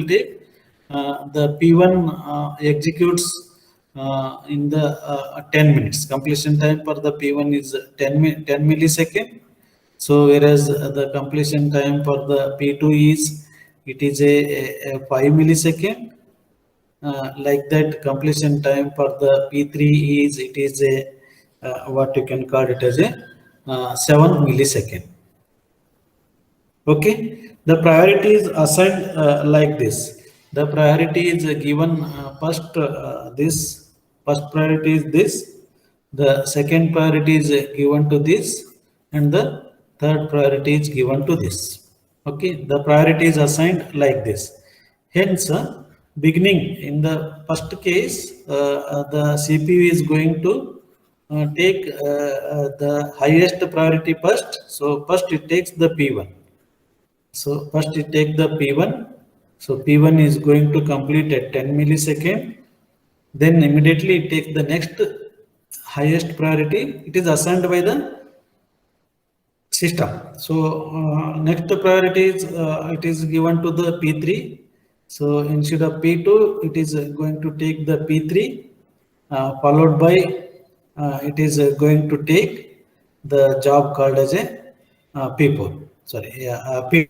take the P1 executes in the 10 minutes. Completion time for the P1 is 10 millisecond. So whereas the completion time for the P2 is a 5 millisecond. Like that, completion time for the P3 is a what you can call it as a 7 millisecond. Okay, the priority is assigned like this. The priority is given first priority is this, the second priority is given to this, and the third priority is given to this. Okay, the priority is assigned like this. Hence, beginning in the first case, the CPU is going to take the highest priority first. So first it takes the P1. So first it take the P1. So P1 is going to complete at 10 millisecond. Then immediately it takes the next highest priority. It is assigned by the system. So next priority is it is given to the P3. So instead of P2, it is going to take the P3, followed by it is going to take the job called as a P4. Sorry, P.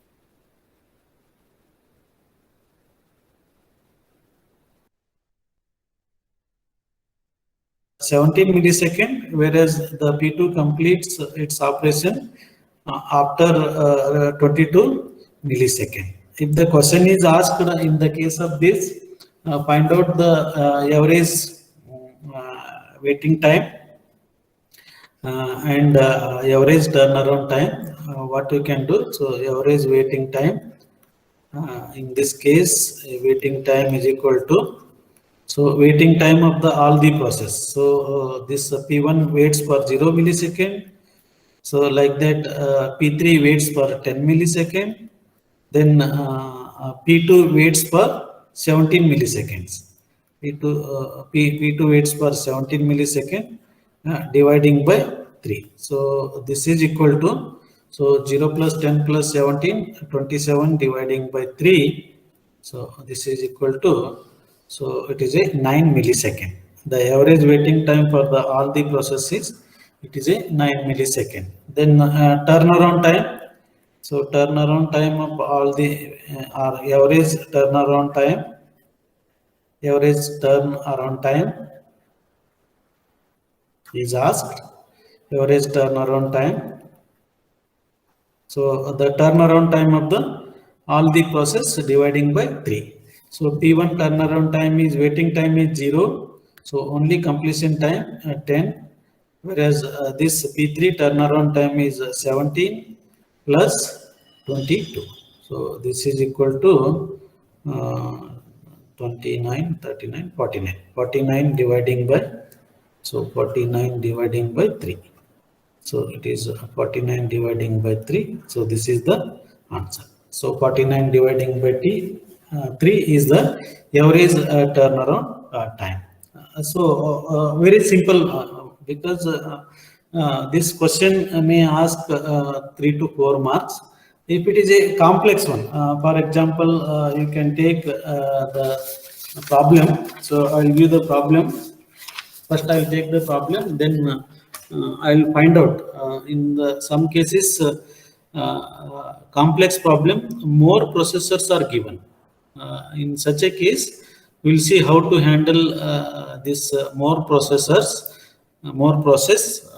17 millisecond, whereas the P2 completes its operation after 22 millisecond. If the question is asked in the case of this, find out the average waiting time and average turnaround time. What you can do? So average waiting time. In this case, waiting time is equal to, so waiting time of the all the process. So this P1 waits for 0 millisecond. So like that, P3 waits for 10 millisecond. Then P2 waits for 17 milliseconds. P2 waits for 17 millisecond, dividing by 3. So this is equal to, so 0 plus 10 plus 17, 27 dividing by 3. So this is equal to, so it is a 9 millisecond. The average waiting time for the all the processes, it is a 9 millisecond. Then turnaround time. So turnaround time of all the average turnaround time. Average turnaround time is asked. Average turnaround time. So the turnaround time of the all the process dividing by 3. So P1 turnaround time is, waiting time is 0. So only completion time 10. Whereas this P3 turnaround time is 17 plus 22. So this is equal to 29, 39, 49. 49 dividing by, so 49 dividing by 3. So it is 49 dividing by 3. So this is the answer. So 49 dividing by 3 is the average turnaround time. So very simple, because this question may ask 3 to 4 marks. If it is a complex one, for example, you can take the problem. So I'll give the problem. First, I'll take the problem, then I'll find out. In some cases, complex problem, more processors are given. In such a case, we'll see how to handle this more processors, more process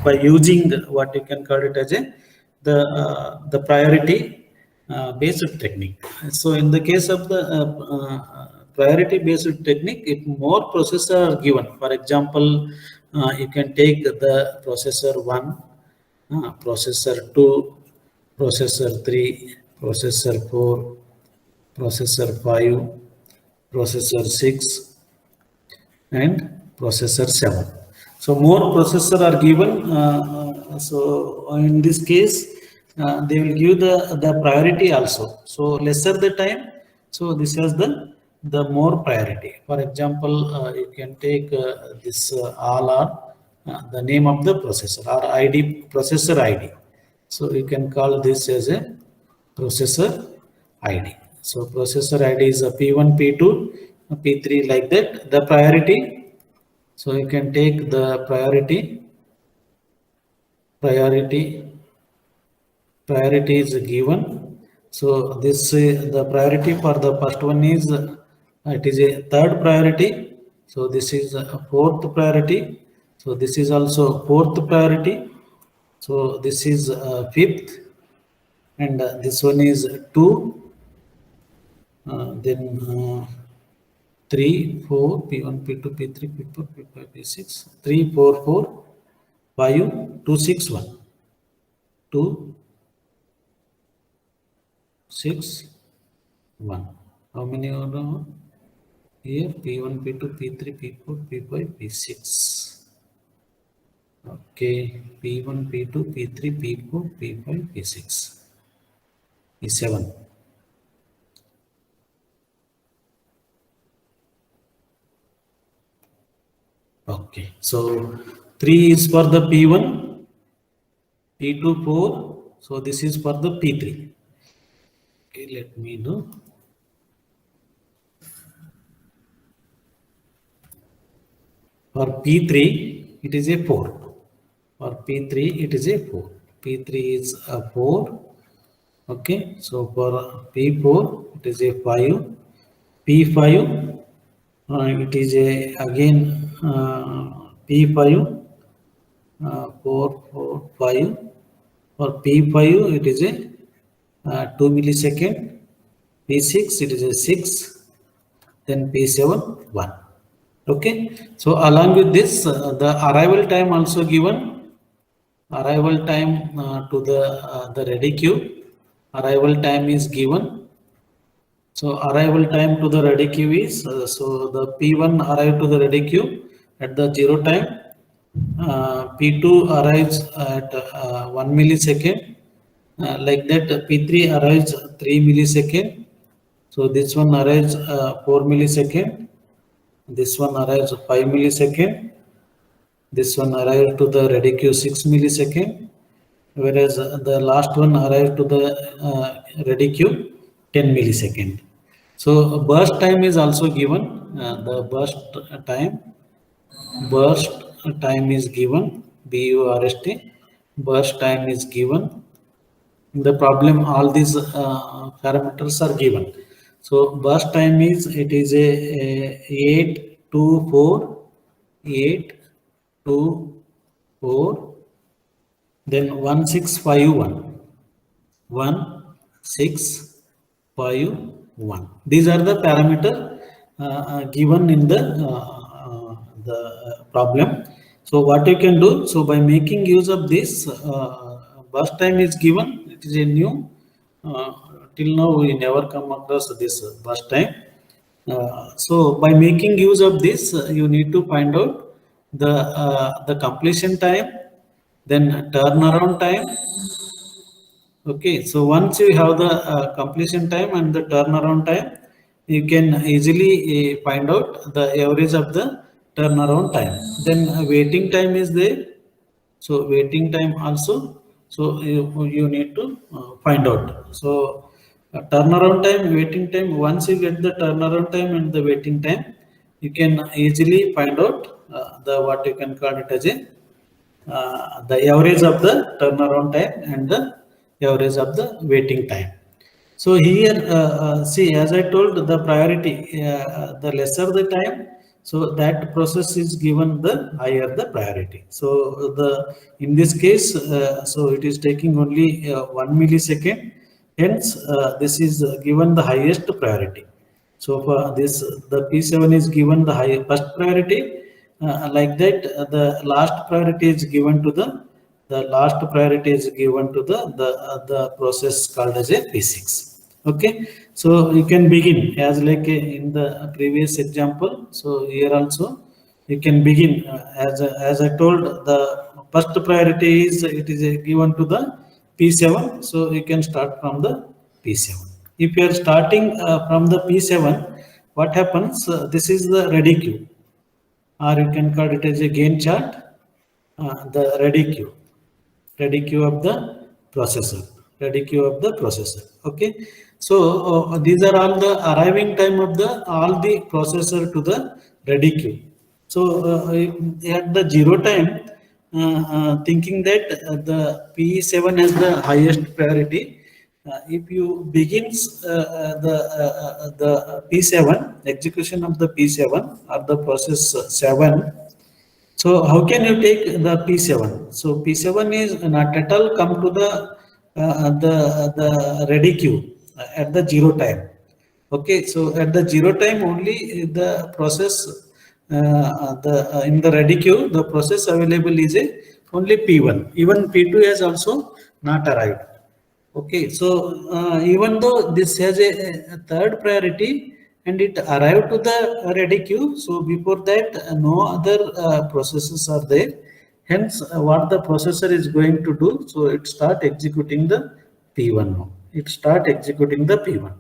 by using what you can call it as the priority based technique. So in the case of the priority based technique, if more processors are given, for example, you can take the processor 1, processor 2, processor 3, processor 4, processor 5, processor 6, and processor 7. So more processors are given. So in this case, they will give the priority also. So lesser the time, so this has the more priority. For example, you can take this all are the name of the processor or ID, processor ID. So you can call this as a processor ID. So processor ID is a P1, P2, P3 like that. The priority. So you can take the priority. Priority is given. So this the priority for the first one is it is a third priority. So this is a fourth priority. So this is also fourth priority. So this is fifth, and this one is 2. Then 3, 4, P1, P2, P3, P4, P5, P6, 3, 4, 4, 5, 2, 6, 1. 2, 6, 1. How many are there? Here P1, P2, P3, P4, P5, P6. Okay, P1, P2, P3, P4, P5, P6, P7. Okay, so 3 is for the P1, P2, 4. So this is for the P3. Okay, let me do. For P3, it is a 4. For P3, it is a 4. P3 is a 4. Okay, so for P4, it is a 5. P5, it is a again P5, 4, 4, 5. For P5, it is a 2 millisecond. P6, it is a 6. Then P7, 1. Okay, so along with this, the arrival time also given. Arrival time to the ready queue. Arrival time is given. So arrival time to the ready queue is so the P1 arrive to the ready queue at the 0 time. P2 arrives at 1 millisecond. Like that, P3 arrives 3 millisecond. So this one arrives 4 millisecond. This one arrives 5 millisecond. This one arrives to the ready queue 6 millisecond. Whereas the last one arrived to the ready queue 10 millisecond. So burst time is also given. The burst time is given. BURST. Burst time is given. In the problem, all these parameters are given. So burst time is it is a 8 to 4, 8 to 4, then 1651, 1651. These are the parameter given in the problem. So what you can do? So by making use of this, burst time is given. It is a new. Till now we never come across this burst time. So by making use of this, you need to find out the completion time, then turnaround time. Okay, so once you have the completion time and the turnaround time, you can easily find out the average of the turnaround time. Then waiting time is there. So waiting time also. So you need to find out. So turnaround time, waiting time. Once you get the turnaround time and the waiting time, you can easily find out the what you can call it as a the average of the turnaround time and the average of the waiting time. So here, see, as I told, the priority, the lesser the time, so that process is given the higher the priority. So the in this case, so it is taking only 1 millisecond. Hence, this is given the highest priority. So for this, the P7 is given the high first priority. Like that, the last priority is given to the last priority is given to the process called as a P6. Okay, so you can begin as like in the previous example. So here also you can begin as I told, the first priority is it is given to the P7. So you can start from the P7. If you are starting from the P7, what happens? This is the ready queue, or you can call it as a Gantt chart. The ready queue of the processor. ready queue of the processor. Okay, so these are all the arriving time of the all the processor to the ready queue. So at the 0 time, thinking that the P7 has the highest priority. If you begins the P7 execution of the P7 or the process 7, so how can you take the P7? So P7 is not at all come to the ready queue at the 0 time. Okay, so at the 0 time only the process in the ready queue the process available is a only P1. Even P2 has also not arrived. Okay, so even though this has a third priority and it arrived to the ready queue, so before that no other processes are there. Hence, what the processor is going to do, so it start executing the P1 now. It start executing the P1.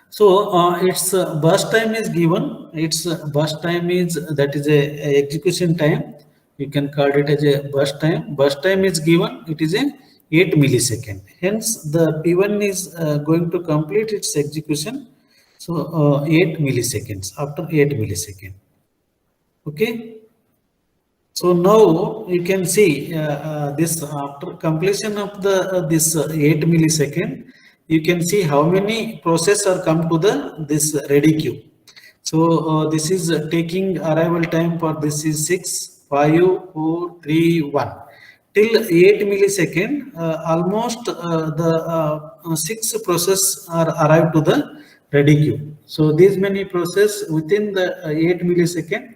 So its burst time is given. Its burst time is that is a execution time. You can call it as a burst time. Burst time is given. It is a 8 millisecond. Hence, the P1 is going to complete its execution. So 8 milliseconds after 8 millisecond. Okay. So now you can see this after completion of the this 8 millisecond, you can see how many processes are come to the this ready queue. So this is taking arrival time for this is 6, 5, 4, 3, 1 till 8 millisecond. Almost the 6 process are arrived to the ready queue. So these many process within the 8 millisecond.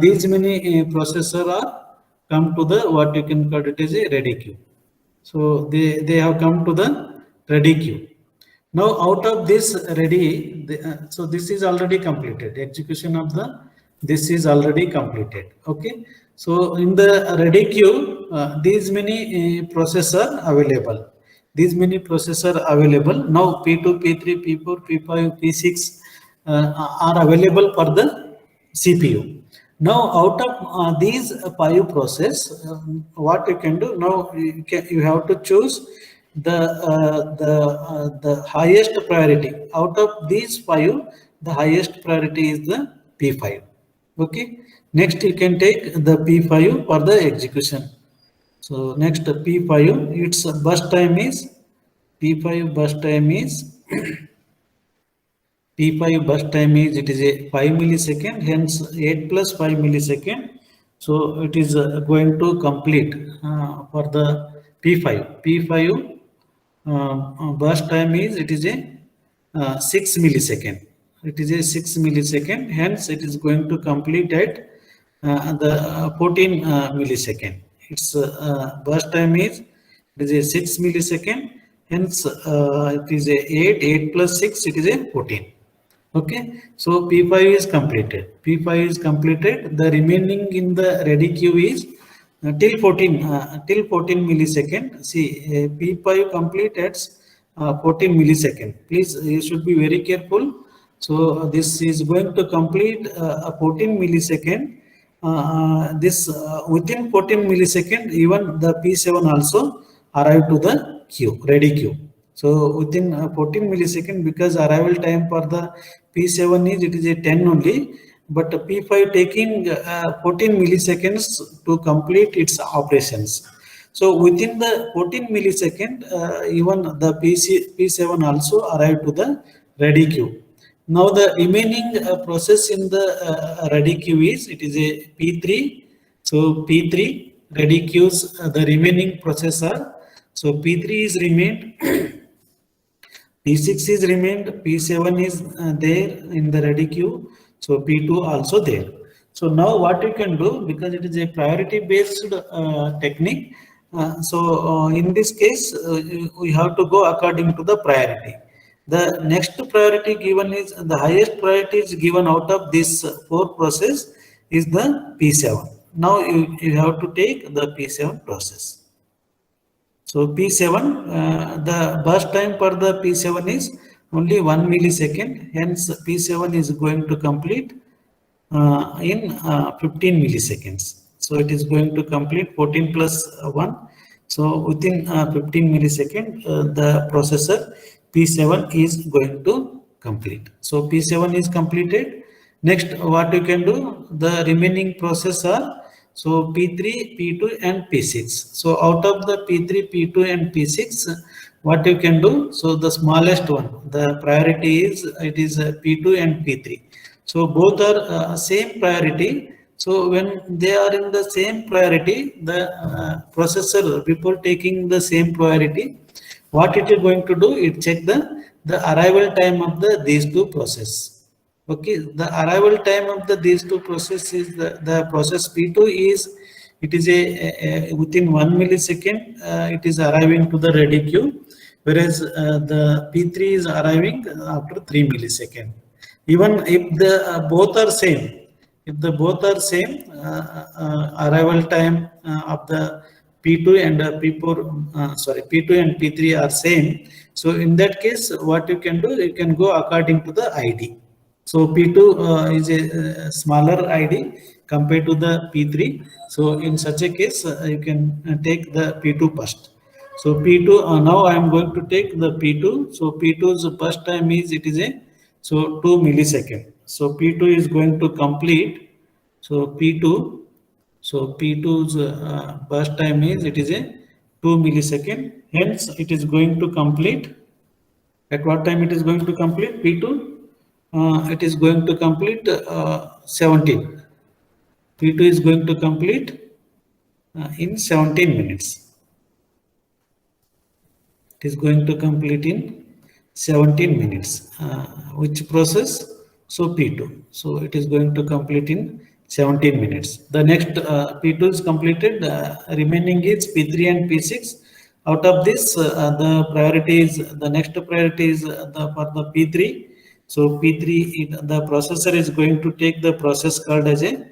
These many processor are come to the what you can call it as a ready queue. So they have come to the ready queue. Now out of this ready, so this is already completed. Execution of the this is already completed. Okay. So in the ready queue, these many processor available. These many processor available. Now P2, P3, P4, P5, P6 are available for the CPU. Now, out of these 5 process, what you can do now, you have to choose the highest priority. Out of these 5, the highest priority is the P5. Okay. Next, you can take the P5 for the execution. So next P5, its burst time is P5 burst time is P5 burst time is it is a 5 millisecond, hence 8 plus 5 millisecond. So it is going to complete for the P5. P5 burst time is it is a 6 millisecond. It is a 6 millisecond, hence it is going to complete at the 14 millisecond. Its burst time is it is a 6 millisecond, hence it is a 8 plus 6 it is a 14. Okay, so P5 is completed. P5 is completed. The remaining in the ready queue is till 14 millisecond. See, P5 complete at 14 millisecond. Please, you should be very careful. So this is going to complete 14 millisecond. This within 14 millisecond, even the P7 also arrive to the queue, ready queue. So within 14 millisecond, because arrival time for the P7 is it is a 10 only, but P5 taking 14 milliseconds to complete its operations. So within the 14 millisecond, even the P7 also arrived to the ready queue. Now the remaining process in the ready queue is it is a P3. So P3 ready queues the remaining processor. So P3 is remained. P6 is remained, P7 is there in the ready queue, so P2 also there. So now what you can do, because it is a priority based technique, in this case, we have to go according to the priority. The next priority given is, the highest priority is given out of this 4 process is the P7. Now you have to take the P7 process. So P7, the burst time for the P7 is only 1 millisecond. Hence, P7 is going to complete in 15 milliseconds. So it is going to complete 14 plus 1. So within 15 millisecond, the processor P7 is going to complete. So P7 is completed. Next, what you can do, the remaining process are so P3, P2 and P6. So out of the P3, P2 and P6, what you can do, so the smallest one, the priority is, it is P2 and P3. So both are same priority. So when they are in the same priority, the processor, before taking the same priority, what it is going to do, it check the arrival time of these two process. Okay, the arrival time of these two process is the process P2 is, it is within 1 millisecond, it is arriving to the ready queue, whereas the P3 is arriving after 3 millisecond. Even if the both are same, if the both are same, arrival time of the P2 and P2 and P3 are same. So in that case, what you can do, you can go according to the ID. So P2 is a smaller ID compared to the P3. So in such a case, you can take the P2 first. So P2, now I am going to take the P2. So P2's first time is, it is a, so 2 millisecond. So P2 is going to complete. So P2, so P2's burst time is, it is a 2 millisecond. Hence, it is going to complete. At what time it is going to complete? P2, it is going to complete 17. P2 is going to complete in 17 minutes. It is going to complete in 17 minutes. Which process? So P2. So it is going to complete in 17 minutes. The next P2 is completed. Remaining is P3 and P6. Out of this, the priority is, the next priority is for the P3. So P3, the processor is going to take the process called as a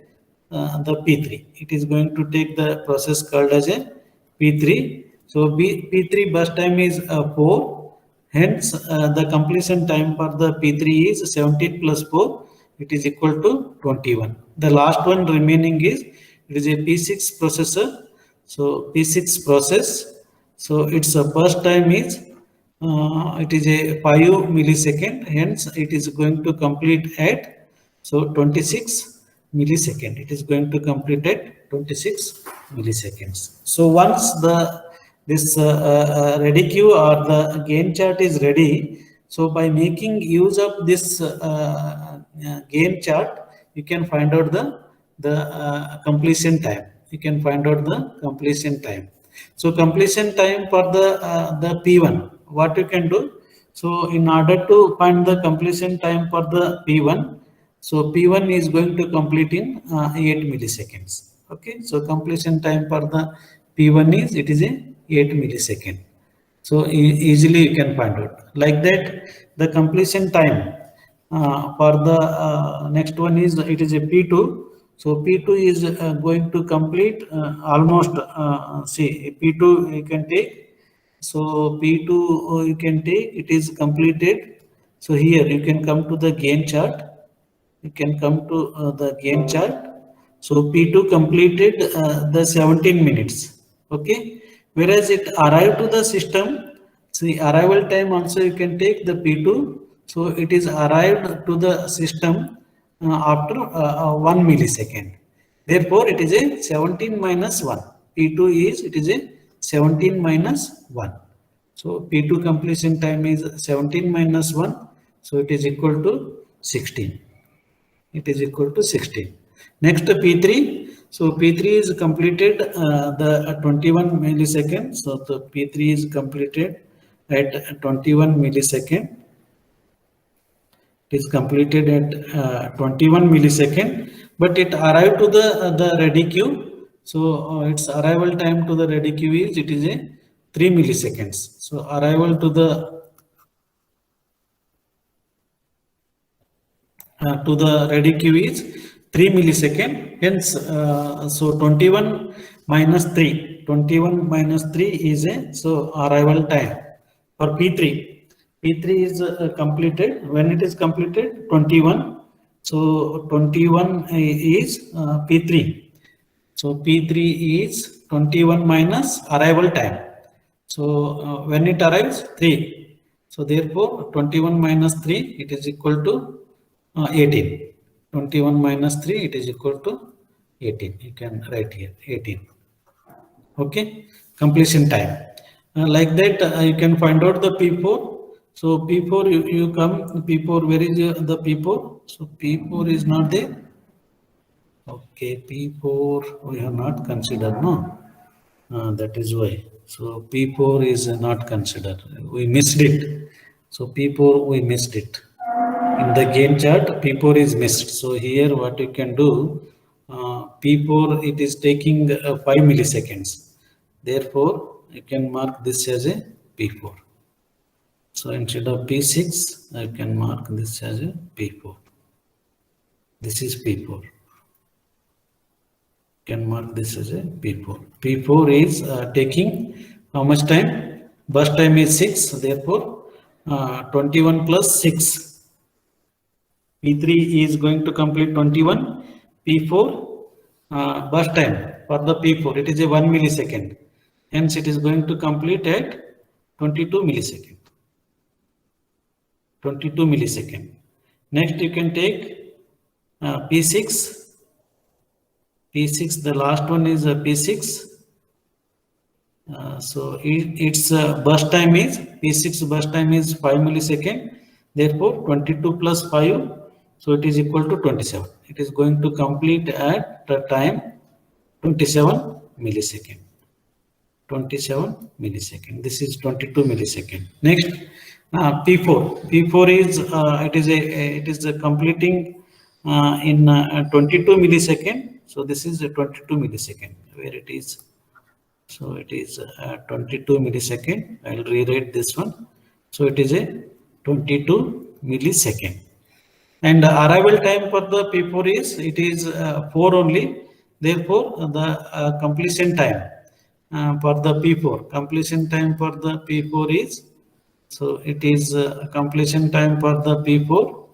the P3. It is going to take the process called as a P3. So P3 burst time is 4. Hence, the completion time for the P3 is 17 plus 4. It is equal to 21. The last one remaining is, it is a P6 processor. So P6 process. So its burst time is, it is a 5 millisecond. Hence, it is going to complete at, so 26 millisecond. It is going to complete at 26 milliseconds. So once this ready queue or the Gantt chart is ready, so by making use of this Gantt chart, you can find out the completion time. You can find out the completion time. So completion time for the P1, what you can do? So in order to find the completion time for the P1, so P1 is going to complete in 8 milliseconds. Okay, so completion time for the P1 is, it is a 8 millisecond. So easily you can find out. Like that, the completion time for the next one is, it is a P2. So P2 is going to complete almost, see, P2 you can take. So P2 you can take, it is completed. So here you can come to the Gantt chart. You can come to the Gantt chart. So P2 completed the 17 minutes. Okay. Whereas it arrived to the system, see, arrival time also you can take the P2. So it is arrived to the system after 1 millisecond. Therefore, it is a 17 minus 1. P2 is, it is a 17 minus 1. So P2 completion time is 17 minus 1. So it is equal to 16. It is equal to 16. Next P3. So P3 is completed the 21 milliseconds. So the P3 is completed at 21 millisecond. It is completed at 21 millisecond, but it arrived to the ready queue. So its arrival time to the ready queue is, it is a 3 milliseconds. So arrival to the ready queue is 3 millisecond. Hence, so 21 minus 3. 21 minus 3 is a, so arrival time for P3. P3 is completed. When it is completed, 21. So 21 is P3. So P3 is 21 minus arrival time. So when it arrives 3. So therefore 21 minus 3 it is equal to 18. 21 minus 3 it is equal to 18. You can write here 18. Okay, completion time. Like that you can find out the P4. So P4 you come P4, where is the P4? So P4 is not there. Okay, P4 we have not considered, no. That is why. So P4 is not considered. We missed it. So P4 we missed it. In the Gantt chart, P4 is missed. So here what you can do, P4 it is taking 5 milliseconds. Therefore, you can mark this as a P4. So instead of P6, I can mark this as a P4. This is P4. Can mark this as a P4. P4 is taking how much time? Burst time is 6. Therefore, 21 plus 6. P3 is going to complete 21. P4 burst time for the P4 it is a 1 millisecond. Hence, it is going to complete at 22 millisecond. 22 millisecond. Next, you can take P6. P6, the last one is P6. So its burst time is P6 burst time is 5 millisecond. Therefore, 22 plus 5, so it is equal to 27. It is going to complete at the time 27 millisecond. 27 millisecond. This is 22 millisecond. Next, P4. P4 is it is completing in 22 millisecond. So this is a 22 millisecond where it is. So it is 22 millisecond. I'll rewrite this one. So it is a 22 millisecond. And arrival time for the P4 is it is 4 only. Therefore, the completion time for the P4. Completion time for the P4 is, so it is completion time for the P4.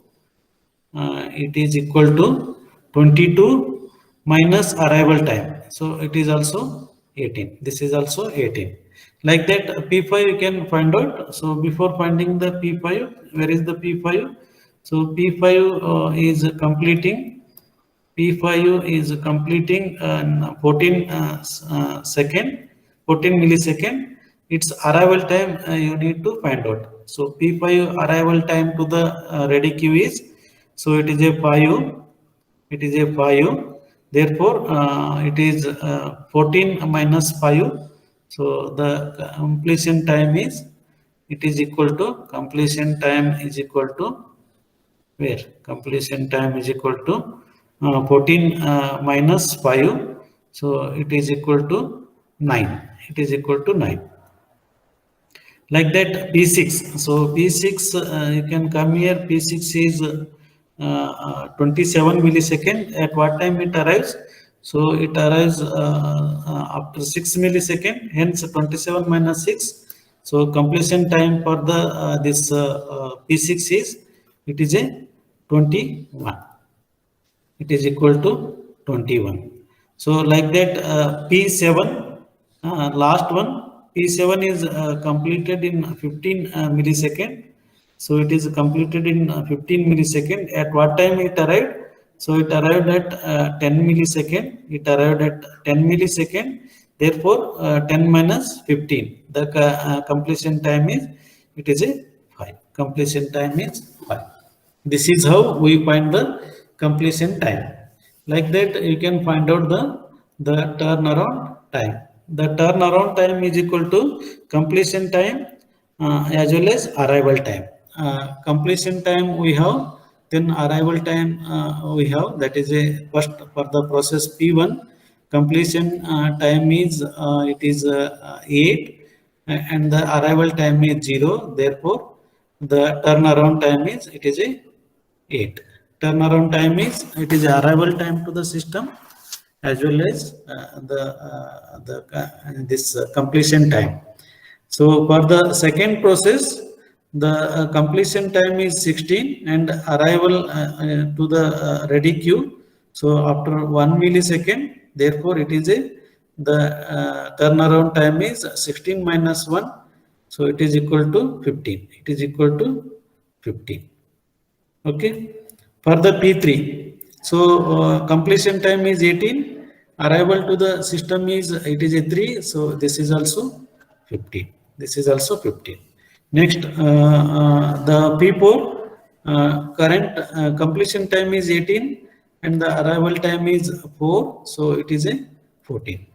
It is equal to 22 minus arrival time. So it is also 18. This is also 18. Like that, P5 you can find out. So before finding the P5, where is the P5? So P5 is completing. P5 is completing 14 millisecond. Its arrival time you need to find out. So P5 arrival time to the ready queue is, so it is a 5. It is a 5. Therefore, it is 14 minus 5. So the completion time is, it is equal to, completion time is equal to, where? Completion time is equal to 14 minus 5. So it is equal to 9. It is equal to 9. Like that, P6. So P6, you can come here. P6 is 27 millisecond. At what time it arrives? So it arrives after 6 millisecond. Hence 27 minus 6. So completion time for the this P6 is, it is a 21. It is equal to 21. So like that, P7, last one, P7 is completed in 15 millisecond. So it is completed in 15 millisecond. At what time it arrived? So it arrived at 10 millisecond. It arrived at 10 millisecond. Therefore, 10 minus 15. The completion time is, it is a 5. Completion time is 5. This is how we find the completion time. Like that, you can find out the turnaround time. The turnaround time is equal to completion time as well as arrival time. Completion time we have, then arrival time we have. That is a first for the process P1. Completion time is it is 8, and the arrival time is 0. Therefore, the turnaround time is, it is a 8. Turnaround time is, it is arrival time to the system as well as this completion time. So for the second process, the completion time is 16 and arrival to the ready queue. So after 1 millisecond, therefore it is a the turnaround time is 16 minus 1, so it is equal to 15. It is equal to 15. Okay. For the P3, so completion time is 18. Arrival to the system is it is a 3. So this is also 15. This is also 15. Next, the P4 current completion time is 18 and the arrival time is 4. So it is a 14.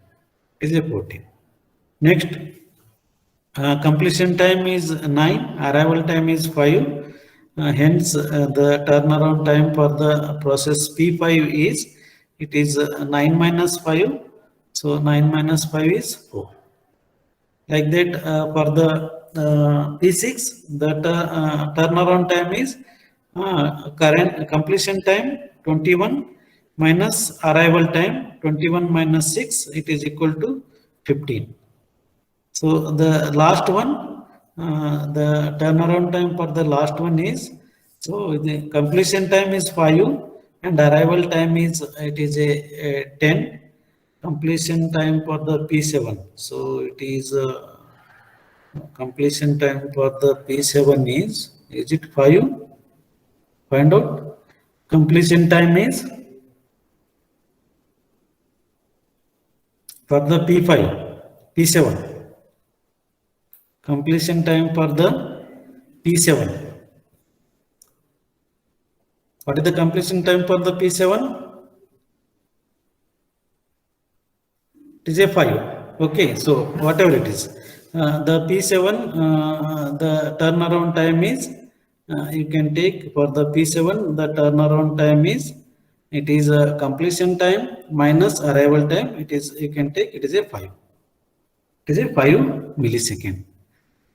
It is a 14. Next, completion time is 9, arrival time is 5. Hence, the turnaround time for the process P5 is, it is 9 minus 5. So 9 minus 5 is 4. Like that, for the P6, the turnaround time is current completion time 21 minus arrival time 21 minus 6, it is equal to 15. So the last one, the turnaround time for the last one is, so the completion time is 5 and arrival time is, it is a 10. Completion time for the P7. So it is completion time for the P7 is it 5? Find out. Completion time is for the P5, P7. Completion time for the P7. What is the completion time for the P7? It is a 5. Okay, so whatever it is, the P7, the turnaround time is, you can take for the P7, the turnaround time is, it is a completion time minus arrival time. It is, you can take, it is a 5. It is a 5 millisecond.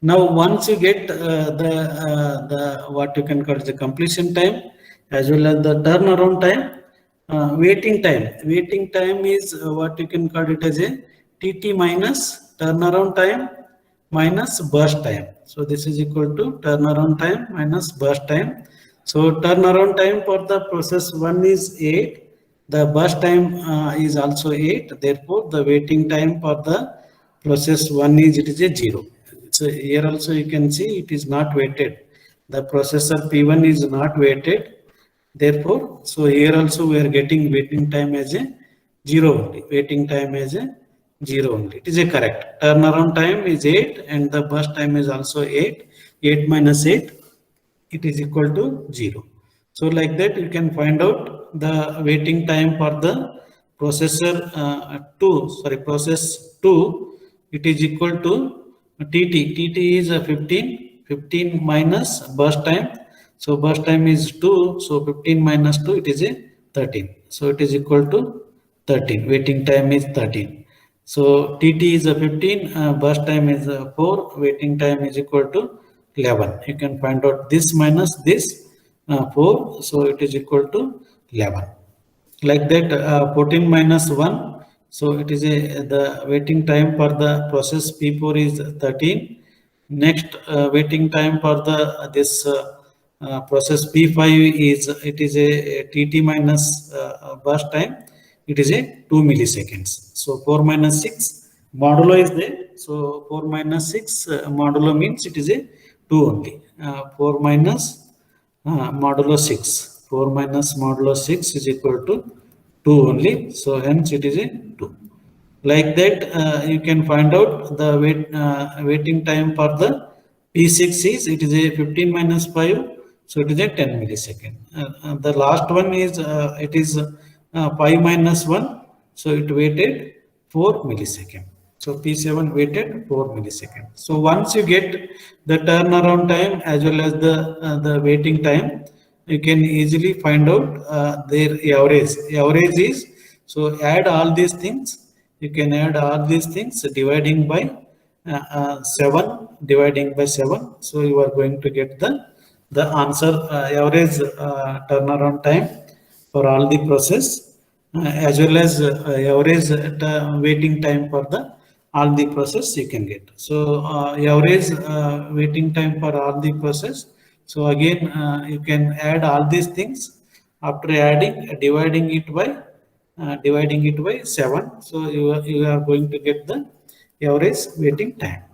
Now, once you get the what you can call the completion time as well as the turnaround time, waiting time is what you can call it as a TT minus turnaround time minus burst time. So this is equal to turnaround time minus burst time. So turnaround time for the process 1 is 8. The burst time is also 8. Therefore, the waiting time for the process 1 is, it is a 0. So here also you can see it is not weighted. The processor P1 is not weighted. Therefore, so here also we are getting waiting time as a 0 only. Waiting time as a 0 only. It is a correct. Turnaround time is 8 and the burst time is also 8. 8 minus 8, it is equal to 0. So like that you can find out the waiting time for the processor process 2, it is equal to TT. TT is 15. 15 minus burst time. So burst time is 2. So 15 minus 2, it is a 13. So it is equal to 13. Waiting time is 13. So TT is a 15. Burst time is 4. Waiting time is equal to 11. You can find out this minus this 4. So it is equal to 11. Like that, 14 minus 1. So it is the waiting time for the process P4 is 13. Next, waiting time for the this process P5 is, it is a TT minus burst time. It is a 2 milliseconds. So 4 minus 6 modulo is there. So 4 minus 6 modulo means it is a 2 only. 4 minus modulo 6. 4 minus modulo 6 is equal to 2 only. So hence it is a 2. Like that, you can find out the waiting time for the P6 is, it is a 15 minus 5. So it is a 10 millisecond. The last one is, it is 5 minus 1. So it waited 4 millisecond. So P7 waited 4 millisecond. So once you get the turnaround time as well as the waiting time, you can easily find out their average. Average is, so add all these things. You can add all these things dividing by 7, dividing by 7. So you are going to get the answer, average turnaround time for all the process as well as average waiting time for the all the process you can get. So average waiting time for all the process. So again, you can add all these things. After adding, dividing it by dividing it by 7. So you are going to get the average waiting time.